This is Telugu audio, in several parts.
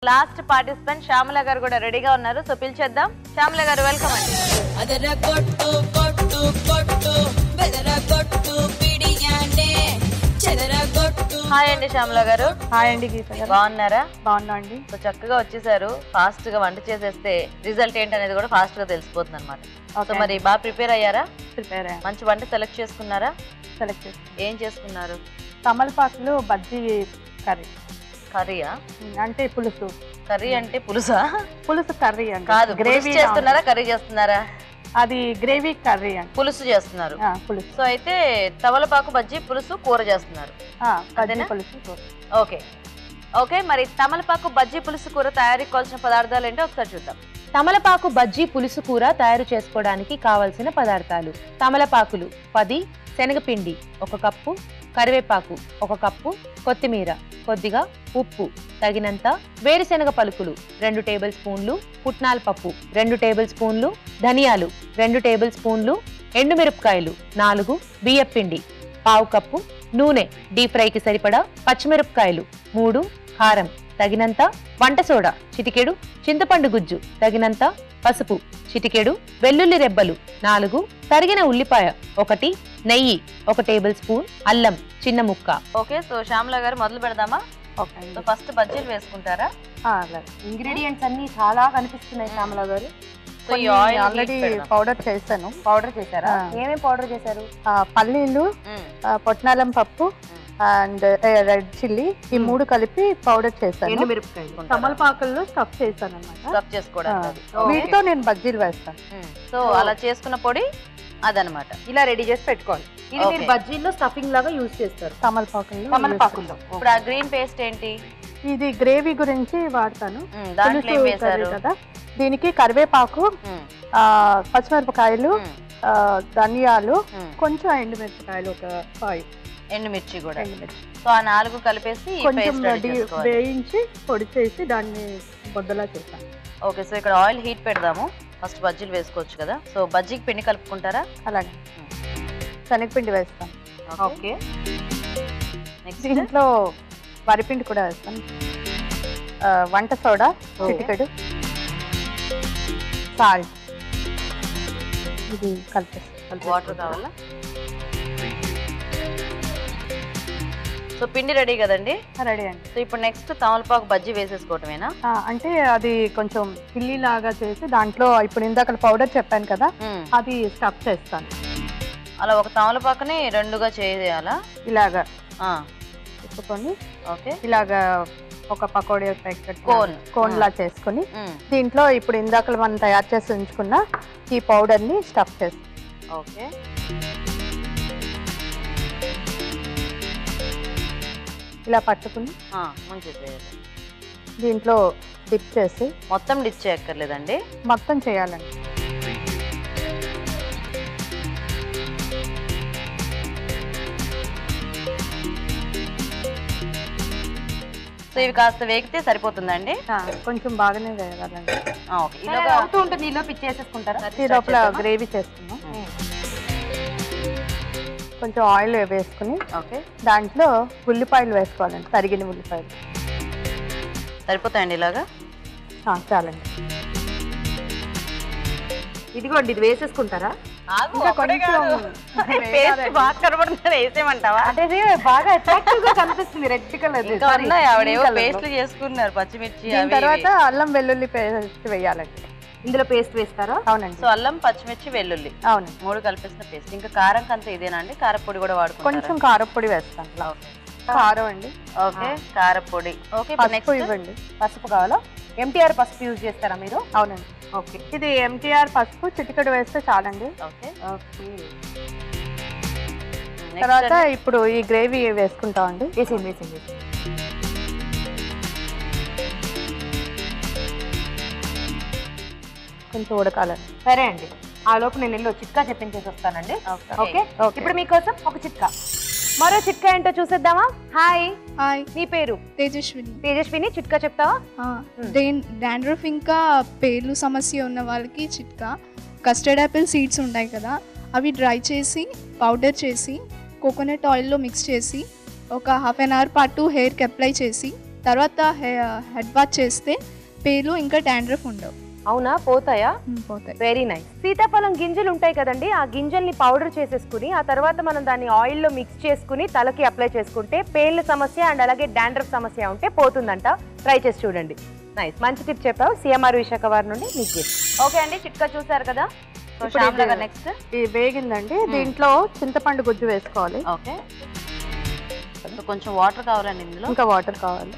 లాస్ట్ పార్టిసిపెంట్ శ్యామల గారు కూడా రెడీగా ఉన్నారు. సో పిలిచేద్దాం. శ్యామల గారు వెల్కమ్ అండి. హాయ్ అండి శ్యామల గారు. హాయ్ అండి గీత గారు. బాగున్నారా? బాగున్నా అండి. సో చక్కగా వచ్చేసారు. ఫాస్ట్ గా వంట చేసేస్తే రిజల్ట్ ఏంటనేది కూడా ఫాస్ట్ గా తెలిసిపోతుంది అనమాట. సో మరి బాగా ప్రిపేర్ అయ్యారా? ప్రిపేర్ అయ్యా. మంచి వంట సెలెక్ట్ చేసుకున్నారా? సెలెక్ట్ చేసుకున్నా. ఏం చేసుకున్నారు? తమలపాకులు బజ్జీ కర్రీ. కర్రీయా? అంటే పులుసు. కర్రీ అంటే పులుసా? పులుసు కర్రీ అండి. కాదు, గ్రేవీ చేస్తున్నారా కర్రీ చేస్తున్నారా? అది గ్రేవీ కర్రీ అండి. పులుసు చేస్తున్నారు. పులుసు. సో అయితే తమలపాకు బజ్జీ పులుసు కూర చేస్తున్నారు. బజ్జీ పులుసు కూర. Okay okay. మరి తమలపాకు బజ్జీ పులుసు కూర తయారీకి కావాల్సిన పదార్థాలు ఏంటో ఒకసారి చూద్దాం. తమలపాకు బజ్జీ పులుసు కూర తయారు చేసుకోవడానికి కావలసిన పదార్థాలు: తమలపాకులు 10, శనగపిండి 1 కప్పు, కరివేపాకు 1 కప్పు, కొత్తిమీర కొద్దిగా, ఉప్పు తగినంత, వేరుశెనగ పలుకులు 2 టేబుల్ స్పూన్లు, పుట్నాల పప్పు 2 టేబుల్ స్పూన్లు, ధనియాలు 2 టేబుల్ స్పూన్లు, ఎండుమిరపకాయలు 4, బియ్యపిండి 1/2 కప్పు, నూనె డీప్ ఫ్రైకి సరిపడా, పచ్చిమిరపకాయలు 3, కారం తగినంత, వంట సోడా చిటికెడు, చింతపండు గుజ్జు తగినంత, పసుపు చిటికెడు, వెల్లుల్లి రెబ్బలు 4, తరిగిన ఉల్లిపాయ 1, నెయ్యి 1 టేబుల్ స్పూన్, అల్లం చిన్న ముక్క. ఓకే. సో శ్యామల గారు మొదలు పెడదామా? ఓకే. సో ఫస్ట్ బజ్జీలు వేసుకుంటారా? ఇంగ్రీడియంట్స్ అన్ని చాలా కనిపిస్తున్నాయి శ్యామల గారు. సో ఈ ఆయిల్ ఆల్రెడీ పౌడర్ చేశాను. పౌడర్ చేశారా? ఏమేం పౌడర్ చేశారు? పల్లీలు, పొట్నాలం పప్పు అండ్ రెడ్ చిల్లీ, ఈ 3 కలిపి పౌడర్ చేశాను. ఎండుమిరపకాయలు, తమలపాకుల్లో స్టఫ్ చేశాను అన్నమాట. స్టఫ్ చేసుకోవడానికి. వీటితో నేను బజ్జీలు వేస్తాను. సో అలా చేసుకున్న పొడి అదనమాట. ఇలా రెడీ చేసి పెట్టుకోవాలి. ఇది మీరు బజ్జీల్లో స్టఫింగ్ లాగా యూజ్ చేస్తారు. తమలపాకుల్లో. ఇప్పుడు ఆ గ్రీన్ పేస్ట్ ఏంటి? ఇది గ్రేవీ గురించి వాడతాను. దాంట్లో ఏం వేశారు కదా, దీనికి కరివేపాకు, పచ్చిమిరపకాయలు, ధనియాలు, కొంచెం ఎండుమిరపకాయలు, ఒక 5 ఎండుమిర్చి కూడా. ఎండుమిర్చి. సో ఆ 4 కలిపేసి కొంచెం వేయించి పొడి చేసి దాన్ని బొద్దలా చేస్తాను. ఓకే. సో ఇక్కడ ఆయిల్ హీట్ పెడదాము. ఫస్ట్ బజ్జీలు వేసుకోవచ్చు కదా. సో బజ్జీకి పిండి కలుపుకుంటారా? అలాగే. శనగపిండి వేస్తాను. ఓకే. నెక్స్ట్ దీంట్లో వరిపిండి కూడా వేస్తాను. వంట సోడా చిటికెడు, సాల్ట్, ఇది కలిపేస్తాను. వాటర్ కావాలా? సో పిండి రెడీ కదండి? రెడీ అండి. సో ఇప్పుడు నెక్స్ట్ తమలపాకు బజ్జీ వేసేసుకోవటమేనా? అంటే అది కొంచెం పిల్లి లాగా చేసి దాంట్లో ఇప్పుడు ఇందాక పౌడర్ చెప్పాను కదా, అది స్టఫ్ చేస్తాను. అలా ఒక తమలపాకుని 2గా చేయాలా? ఇలాగా తిప్పుకొని ఓకే. ఇలాగా ఒక పకోడీ ప్యాకెట్ కోన్ లా చేసుకుని దీంట్లో ఇప్పుడు ఇందాక మనం తయారు చేసి ఉంచుకున్న ఈ పౌడర్ ని స్టఫ్ చేస్తాం. ఓకే. ఇలా పట్టుకుని దీంట్లో డిప్ చేసి, మొత్తం డిప్ చేయక్కర్లేదండి, మొత్తం చేయాలండి. సో ఇవి కాస్త వేగితే సరిపోతుందండి? కొంచెం బాగానే వేయాలండి. అవుతూ ఉంటుంది. ఈలో పిచ్చి చేసేసుకుంటారా? ఈ లోపల గ్రేవీ చేస్తున్నాం. కొంచెం ఆయిల్ వేసుకుని దాంట్లో ఉల్లిపాయలు వేసుకోవాలండి, తరిగిన ఉల్లిపాయలు. సరిపోతాయండి ఇలాగా? చాలండి. ఇదిగోండి, ఇది వేసేసుకుంటారా? వేసేమంటావా? అంటే బాగా అట్రాక్టివ్ గా కనిపిస్తుంది, రెడ్ కలర్. ఆవిడేవో పేస్ట్లు చేసుకున్నారు, పచ్చిమిర్చి. తర్వాత అల్లం వెల్లుల్లి పేస్ట్ వేయాలండి. ఇందులో పేస్ట్ వేస్తారా? అవునండి. సో అల్లం, పచ్చిమిర్చి, వెల్లుల్లి, అవును, 3 కలిపేసిన పేస్ట్. ఇంకా కారం కంత ఇదేనా అండి? కారపొడి కూడా వాడుకుంటారా? కొంచెం కారపొడి వేస్తాను. కారం అండి. ఓకే, కారపొడి. ఓకే. పసుపు ఇవ్వండి. పసుపు కావాలా? ఎంటీఆర్ పసుపు యూజ్ చేస్తారా మీరు? అవునండి. ఓకే. ఇది ఎంటీఆర్ పసుపు చిటికెడు వేస్తే చాలండి. Okay okay. తర్వాత ఇప్పుడు ఈ గ్రేవీ వేసుకుంటామండి. వేసేయండి. కొంచెం ఉడకాలండి. సరే అండి, ఆ లోపు నేను వెళ్ళి చిట్కా చెప్పించేసి వస్తానండి. ఓకే. ఇప్పుడు మీకోసం ఒక చిట్కా, మరో చిట్కా ఏంటో చూసేద్దామా? హాయ్. హాయ్, నీ పేరు? తేజస్విని. తేజస్విని, చిట్కా చెప్తావా? డాండ్రఫ్ ఇంకా పేర్లు సమస్య ఉన్న వాళ్ళకి చిట్కా, కస్టర్డ్ యాపిల్ సీడ్స్ ఉంటాయి కదా, అవి డ్రై చేసి పౌడర్ చేసి కోకోనట్ ఆయిల్లో మిక్స్ చేసి ఒక ½ అన్ అవర్ పాటు హెయిర్కి అప్లై చేసి తర్వాత హెడ్ వాష్ చేస్తే పేలు ఇంకా డాండ్రఫ్ ఉండవు. అవునా, పోతాయా? పోతాయి. Very nice. సీతాఫలం గింజలు ఉంటాయి కదండి, ఆ గింజల్ని పౌడర్ చేసేసుకుని ఆ తర్వాత మనం దాన్ని ఆయిల్లో మిక్స్ చేసుకుని తలకి అప్లై చేసుకుంటే పేర్ల సమస్య అండ్ అలాగే డాండ్రఫ్ సమస్య ఉంటే పోతుందంట. ట్రై చేసి చూడండి. నైస్, మంచి టిప్ చెప్పావు. సిఎంఆర్ విశాఖ వారి నుండి నీకు గిఫ్ట్. ఓకే అండి, చిట్కా చూసారు కదా. నెక్స్ట్ ఇది వేగిందండి, దీంట్లో చింతపండు గుజ్జు వేసుకోవాలి. ఓకే, కొంచెం వాటర్ కావాలండి ఇందులో. ఇంకా వాటర్ కావాలి.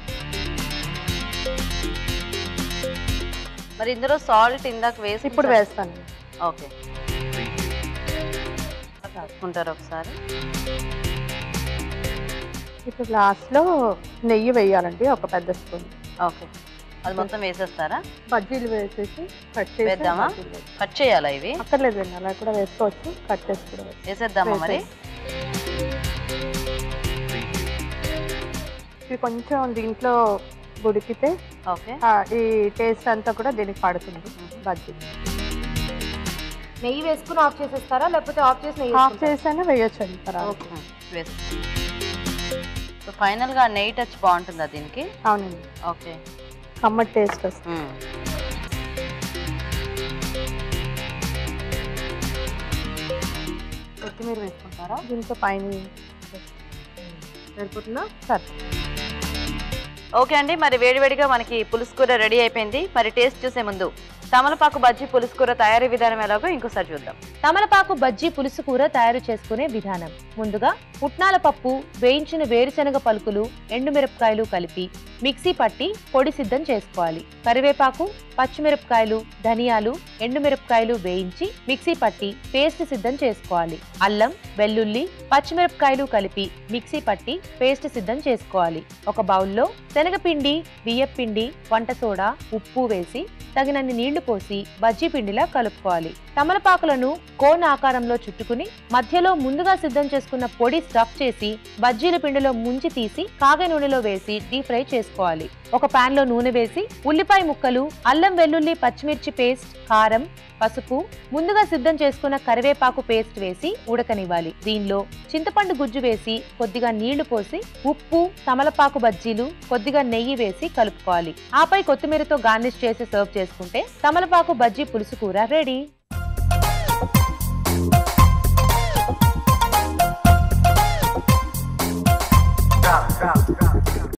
మరి ఇందులో సాల్ట్ ఇందాక వేసి ఇప్పుడు వేస్తాను. ఓకే, రాసుకుంటారు ఒకసారి. ఇప్పుడు లాస్ట్లో నెయ్యి వేయాలండి, ఒక పెద్ద స్పూన్. ఓకే, అది మొత్తం వేసేస్తారా? బజ్జీలు వేసేసి కట్ చేసి వేద్దామా? కట్ చేయాలా ఇవి? అక్కర్లేదండి, అలా కూడా వేసుకోవచ్చు. కట్ చేసి కూడా వేసేద్దామా మరి? ఇవి కొంచెం దీంట్లో ఉడికితే ఓకే, ఈ టేస్ట్ అంతా కూడా దీనికి పడుతుంది. బజ్జీ నెయ్యి వేసుకుని ఆఫ్ చేసేస్తారా, లేకపోతే ఆఫ్ చేసి నెయ్యి ఆఫ్ చేసైనా వేయొచ్చండి తర్వాత. సో ఫైనల్ గా నెయ్యి టచ్ బాగుంటుందా దీనికి? అవునండి, ఓకే, కమ్మటి టేస్ట్ వస్తుంది. కొత్తిమీర వేసుకుంటారా? దీంతో పైన సరిపోతుందా? సరే. ఓకే అండి, మరి వేడివేడిగా మనకి పులుసు కూర రెడీ అయిపోయింది. మరి టేస్ట్ చూసే ముందు తమలపాకు బజ్జీ పులుసు కూర తయారీ విధానం ఎలాగో ఇంకోసారి చూద్దాం. తమలపాకు బజ్జీ పులుసు కూర తయారు చేసుకునే విధానం. ముందుగా పుట్నాల పప్పు, వేయించిన వేరుశనగ పలుకులు, ఎండుమిరపకాయలు కలిపి మిక్సీ పట్టి పొడి సిద్ధం చేసుకోవాలి. కరివేపాకు, పచ్చిమిరపకాయలు, ధనియాలు, ఎండుమిరపకాయలు వేయించి మిక్సీ పట్టి పేస్ట్ సిద్ధం చేసుకోవాలి. అల్లం, వెల్లుల్లి, పచ్చిమిరపకాయలు కలిపి మిక్సీ పట్టి పేస్ట్ సిద్ధం చేసుకోవాలి. ఒక బౌల్లో శనగపిండి, బియ్యపిండి, వంట సోడా, ఉప్పు వేసి తగినన్ని నీళ్లు పోసి బజ్జీ పిండిలా కలుపుకోవాలి. తమలపాకులను కోన్ ఆకారంలో చుట్టుకుని మధ్యలో ముందుగా సిద్ధం చేసుకున్న పొడి స్టఫ్ చేసి బజ్జీల పిండిలో ముంచి తీసి కాగే నూనెలో వేసి డీప్ ఫ్రై చేసుకోవాలి. ఒక పాన్ లో నూనె వేసి ఉల్లిపాయ ముక్కలు, అల్లం వెల్లుల్లి పచ్చిమిర్చి పేస్ట్, కారం, పసుపు, ముందుగా సిద్ధం చేసుకున్న కరివేపాకు పేస్ట్ వేసి ఉడకనివ్వాలి. దీనిలో చింతపండు గుజ్జు వేసి కొద్దిగా నీళ్లు పోసి ఉప్పు, తమలపాకు బజ్జీలు, కొద్దిగా నెయ్యి వేసి కలుపుకోవాలి. ఆపై కొత్తిమీరతో గార్నిష్ చేసి సర్వ్ చేసుకుంటే తమలపాకు బజ్జీ పులుసు కూర రెడీ. Drop.